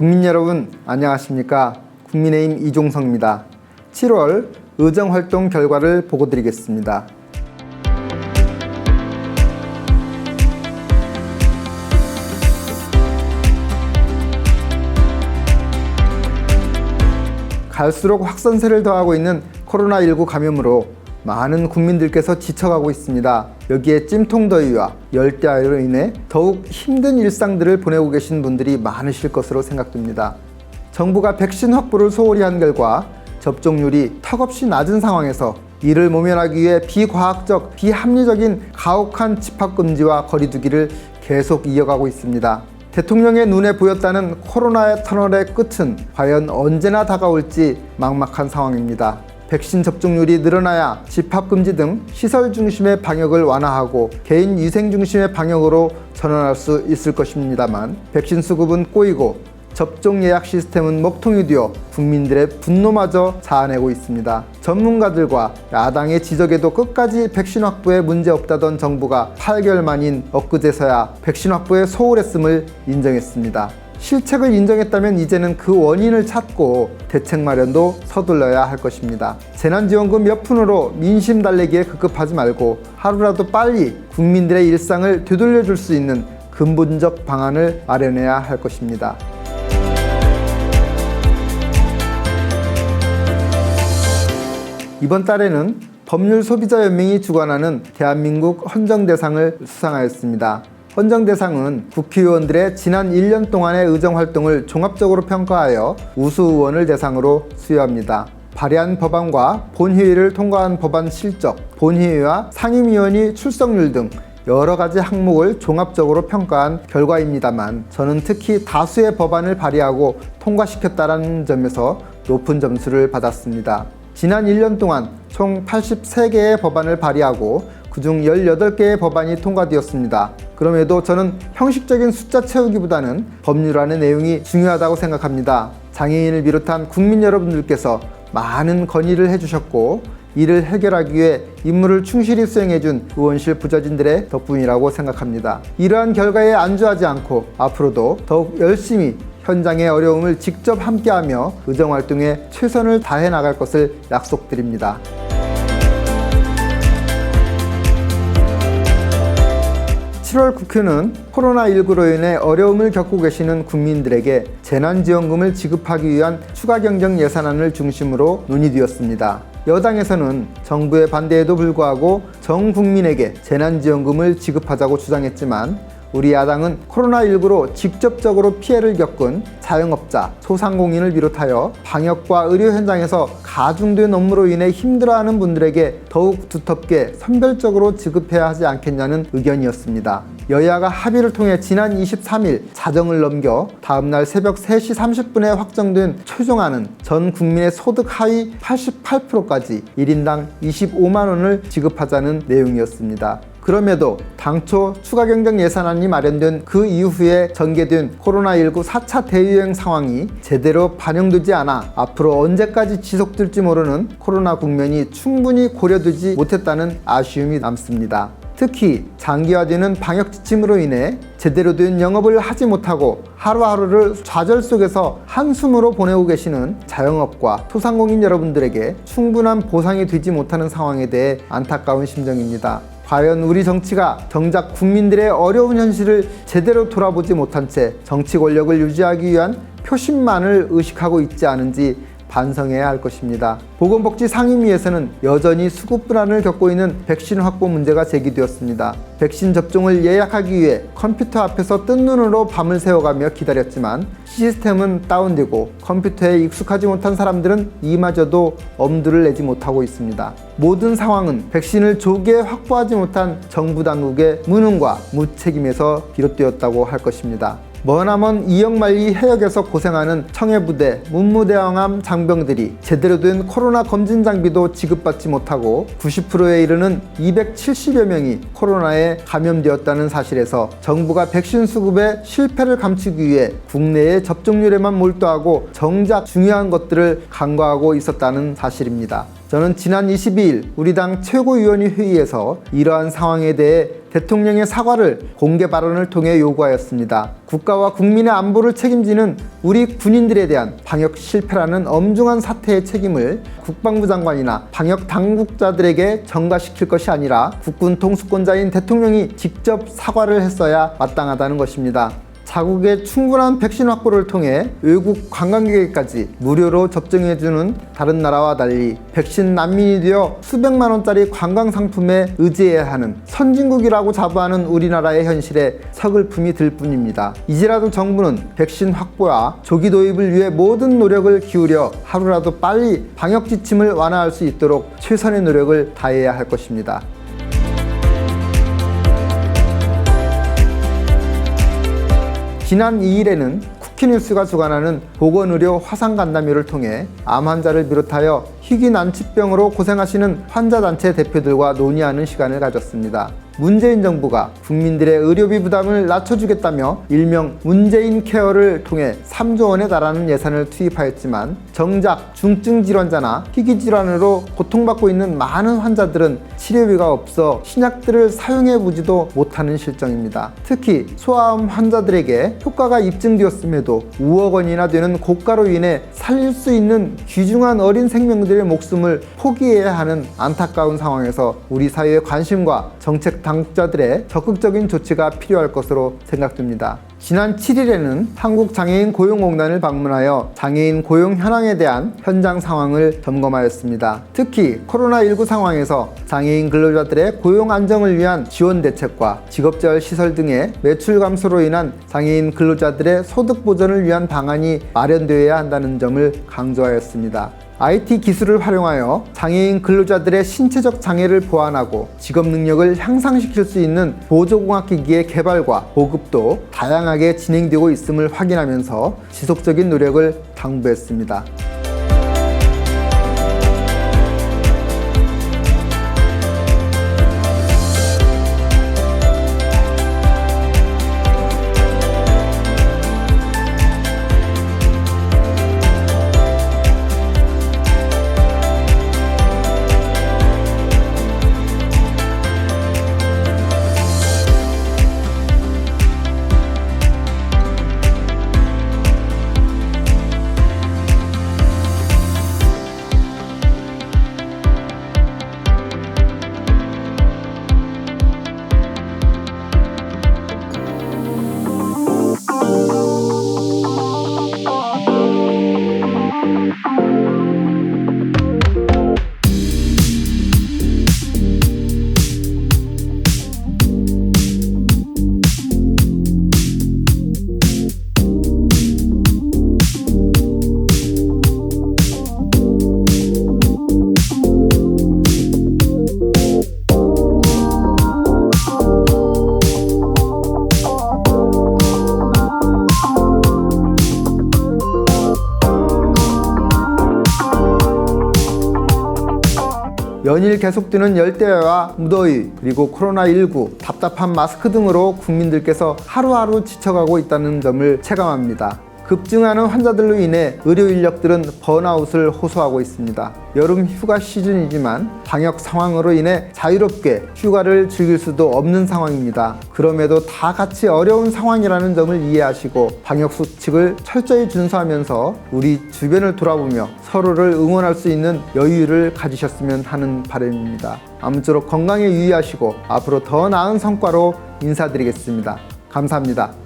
국민 여러분 안녕하십니까? 국민의힘 이종성입니다. 7월 의정활동 결과를 보고드리겠습니다. 갈수록 확산세를 더하고 있는 코로나19 감염으로 많은 국민들께서 지쳐가고 있습니다. 여기에 찜통더위와 열대야로 인해 더욱 힘든 일상들을 보내고 계신 분들이 많으실 것으로 생각됩니다. 정부가 백신 확보를 소홀히 한 결과 접종률이 턱없이 낮은 상황에서 이를 모면하기 위해 비과학적, 비합리적인 가혹한 집합금지와 거리두기를 계속 이어가고 있습니다. 대통령의 눈에 보였다는 코로나의 터널의 끝은 과연 언제나 다가올지 막막한 상황입니다. 백신 접종률이 늘어나야 집합금지 등 시설 중심의 방역을 완화하고 개인 위생 중심의 방역으로 전환할 수 있을 것입니다만 백신 수급은 꼬이고 접종 예약 시스템은 먹통이 되어 국민들의 분노마저 자아내고 있습니다. 전문가들과 야당의 지적에도 끝까지 백신 확보에 문제없다던 정부가 8개월 만인 엊그제서야 백신 확보에 소홀했음을 인정했습니다. 실책을 인정했다면 이제는 그 원인을 찾고 대책 마련도 서둘러야 할 것입니다. 재난지원금 몇 푼으로 민심 달래기에 급급하지 말고 하루라도 빨리 국민들의 일상을 되돌려줄 수 있는 근본적 방안을 마련해야 할 것입니다. 이번 달에는 법률소비자연맹이 주관하는 대한민국 헌정대상을 수상하였습니다. 헌정대상은 국회의원들의 지난 1년 동안의 의정활동을 종합적으로 평가하여 우수의원을 대상으로 수여합니다. 발의한 법안과 본회의를 통과한 법안 실적, 본회의와 상임위원이 출석률 등 여러 가지 항목을 종합적으로 평가한 결과입니다만 저는 특히 다수의 법안을 발의하고 통과시켰다는 점에서 높은 점수를 받았습니다. 지난 1년 동안 총 83개의 법안을 발의하고 그중 18개의 법안이 통과되었습니다. 그럼에도 저는 형식적인 숫자 채우기보다는 법률안의 내용이 중요하다고 생각합니다. 장애인을 비롯한 국민 여러분들께서 많은 건의를 해주셨고 이를 해결하기 위해 임무를 충실히 수행해준 의원실 부저진들의 덕분이라고 생각합니다. 이러한 결과에 안주하지 않고 앞으로도 더욱 열심히 현장의 어려움을 직접 함께하며 의정활동에 최선을 다해 나갈 것을 약속드립니다. 7월 국회는 코로나19로 인해 어려움을 겪고 계시는 국민들에게 재난지원금을 지급하기 위한 추가 경정 예산안을 중심으로 논의되었습니다. 여당에서는 정부의 반대에도 불구하고 전 국민에게 재난지원금을 지급하자고 주장했지만 우리 야당은 코로나19로 직접적으로 피해를 겪은 자영업자, 소상공인을 비롯하여 방역과 의료 현장에서 가중된 업무로 인해 힘들어하는 분들에게 더욱 두텁게 선별적으로 지급해야 하지 않겠냐는 의견이었습니다. 여야가 합의를 통해 지난 23일 자정을 넘겨 다음날 새벽 3시 30분에 확정된 최종안은 전 국민의 소득 하위 88%까지 1인당 25만 원을 지급하자는 내용이었습니다. 그럼에도 당초 추가 경정 예산안이 마련된 그 이후에 전개된 코로나19 4차 대유행 상황이 제대로 반영되지 않아 앞으로 언제까지 지속될지 모르는 코로나 국면이 충분히 고려되지 못했다는 아쉬움이 남습니다. 특히 장기화되는 방역 지침으로 인해 제대로 된 영업을 하지 못하고 하루하루를 좌절 속에서 한숨으로 보내고 계시는 자영업과 소상공인 여러분들에게 충분한 보상이 되지 못하는 상황에 대해 안타까운 심정입니다. 과연 우리 정치가 정작 국민들의 어려운 현실을 제대로 돌아보지 못한 채 정치 권력을 유지하기 위한 표심만을 의식하고 있지 않은지 반성해야 할 것입니다. 보건복지 상임위에서는 여전히 수급 불안을 겪고 있는 백신 확보 문제가 제기되었습니다. 백신 접종을 예약하기 위해 컴퓨터 앞에서 뜬 눈으로 밤을 새워가며 기다렸지만 시스템은 다운되고 컴퓨터에 익숙하지 못한 사람들은 이마저도 엄두를 내지 못하고 있습니다. 모든 상황은 백신을 조기에 확보하지 못한 정부 당국의 무능과 무책임에서 비롯되었다고 할 것입니다. 머나먼 이역만리 해역에서 고생하는 청해부대, 문무대왕암 장병들이 제대로 된 코로나 검진 장비도 지급받지 못하고 90%에 이르는 270여 명이 코로나에 감염되었다는 사실에서 정부가 백신 수급의 실패를 감추기 위해 국내의 접종률에만 몰두하고 정작 중요한 것들을 간과하고 있었다는 사실입니다. 저는 지난 22일 우리 당 최고위원회 회의에서 이러한 상황에 대해 대통령의 사과를 공개 발언을 통해 요구하였습니다. 국가와 국민의 안보를 책임지는 우리 군인들에 대한 방역 실패라는 엄중한 사태의 책임을 국방부 장관이나 방역 당국자들에게 전가시킬 것이 아니라 국군 통수권자인 대통령이 직접 사과를 했어야 마땅하다는 것입니다. 자국의 충분한 백신 확보를 통해 외국 관광객에까지 무료로 접종해주는 다른 나라와 달리 백신 난민이 되어 수백만 원짜리 관광 상품에 의지해야 하는 선진국이라고 자부하는 우리나라의 현실에 서글픔이 들 뿐입니다. 이제라도 정부는 백신 확보와 조기 도입을 위해 모든 노력을 기울여 하루라도 빨리 방역 지침을 완화할 수 있도록 최선의 노력을 다해야 할 것입니다. 지난 2일에는 쿠키뉴스가 주관하는 보건의료 화상간담회를 통해 암 환자를 비롯하여 희귀난치병으로 고생하시는 환자단체 대표들과 논의하는 시간을 가졌습니다. 문재인 정부가 국민들의 의료비 부담을 낮춰주겠다며 일명 문재인 케어를 통해 3조 원에 달하는 예산을 투입하였지만 정작 중증 질환자나 희귀 질환으로 고통받고 있는 많은 환자들은 치료비가 없어 신약들을 사용해보지도 못하는 실정입니다. 특히 소아암 환자들에게 효과가 입증되었음에도 5억 원이나 되는 고가로 인해 살릴 수 있는 귀중한 어린 생명들의 목숨을 포기해야 하는 안타까운 상황에서 우리 사회의 관심과 정책 당국자들의 적극적인 조치가 필요할 것으로 생각됩니다. 지난 7일에는 한국장애인 고용공단을 방문하여 장애인 고용 현황에 대한 현장 상황을 점검하였습니다. 특히 코로나19 상황에서 장애인 근로자들의 고용 안정을 위한 지원 대책과 직업재활 시설 등의 매출 감소로 인한 장애인 근로자들의 소득 보전을 위한 방안이 마련되어야 한다는 점을 강조하였습니다. IT 기술을 활용하여 장애인 근로자들의 신체적 장애를 보완하고 직업 능력을 향상시킬 수 있는 보조공학기기의 개발과 보급도 다양하게 진행되고 있음을 확인하면서 지속적인 노력을 당부했습니다. 연일 계속되는 열대야와 무더위, 그리고 코로나19, 답답한 마스크 등으로 국민들께서 하루하루 지쳐가고 있다는 점을 체감합니다. 급증하는 환자들로 인해 의료 인력들은 번아웃을 호소하고 있습니다. 여름 휴가 시즌이지만 방역 상황으로 인해 자유롭게 휴가를 즐길 수도 없는 상황입니다. 그럼에도 다 같이 어려운 상황이라는 점을 이해하시고 방역 수칙을 철저히 준수하면서 우리 주변을 돌아보며 서로를 응원할 수 있는 여유를 가지셨으면 하는 바람입니다. 아무쪼록 건강에 유의하시고 앞으로 더 나은 성과로 인사드리겠습니다. 감사합니다.